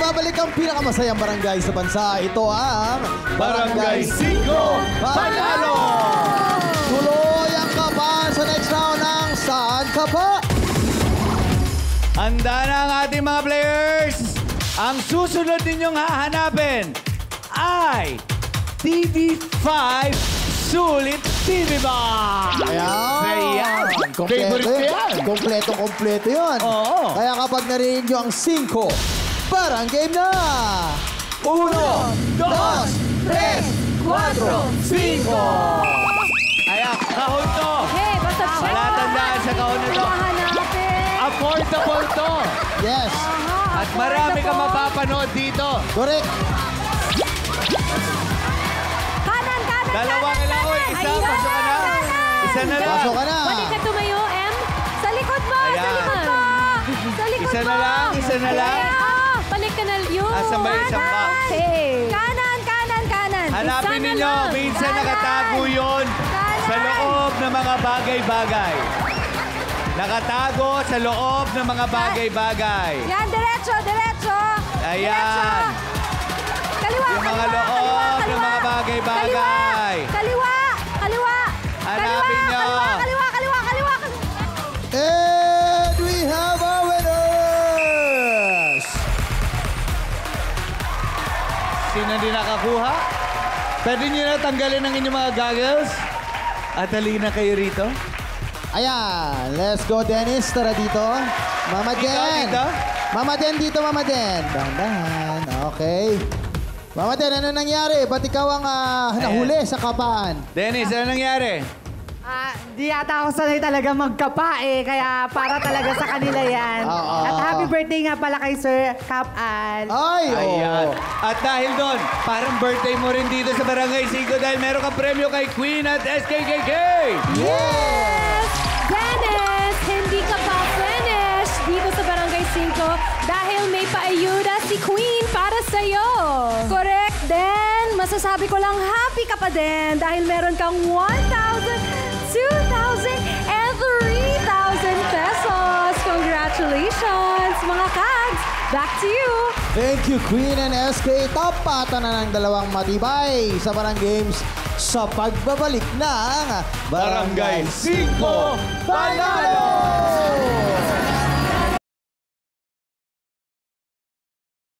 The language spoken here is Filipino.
Nagbabalik ang pinakamasayang barangay sa bansa. Ito ang Barangay 5 Panalo! Tuloy ang kaban sa next round ng Saan Ka Pa? Handa na ang ating mga players. Ang susunod ninyong hahanapin ay TV5 Sulit TV Box! Ayan. Favorite ko yan. Kompleto yun. Oo. Kaya kapag narinig nyo ang 5, parang game na! 1, 2, 3, 4, 5! Ayan, kahon to. Hey, basta check. Wala tandaan sa kahon na to. Hahanapin. Affordable to. Yes. At marami ka mapapanood dito. Correct. Kanan. Dalawang ilaway. Isa, pasok ka na. Isa na lang. Pasok ka na. Balik ka tumayo, M. Sa likod mo. Ayan. Sa likod mo. Sa likod Isa mo. na lang, isa na lang. Balik ka na yun. Asan ba yung isang box? Hey. Kanan. Hanapin ninyo. Minsan nakatago yun sa loob ng mga bagay-bagay. Nakatago sa loob ng mga bagay-bagay. Yan, diretso. Ayan. Kaliwa, Yung mga loob ng mga bagay-bagay. Kaliwa. Hanapin nyo. Kaliwa. And we have our winners! Sino hindi nakakuha? Pwede nyo na tanggalin ang inyong mga goggles. At halina kayo rito. Ayan, let's go Dennis. Tara dito. Mama Den. dito? Mama Den dito, Mama Den. Dahan-dahan. Okay. Mama Den, ano nangyari? Ba't ikaw ang nahuli sa kapaan? Dennis, ano nangyari? Di ata ako sanay talaga magkapa kaya para talaga sa kanila yan. At happy birthday nga pala kay Sir Cap Al. Ay, Ayan. oo. At dahil doon, parang birthday mo rin dito sa Barangay 5 dahil meron kang premyo kay Queen at SKKK! Yes! Dennis, hindi ka pa finish dito sa Barangay 5 dahil may paayuda si Queen para sa'yo. Correct, Den. Masasabi ko lang happy ka pa din dahil meron kang 1,000, 2,000, and 3,000 pesos. Congratulations, mga kags. Back to you. Thank you, Queen and SK. Tapatan na ng dalawang matibay sa Barang Games sa pagbabalik ng Barangay 5 Panalo!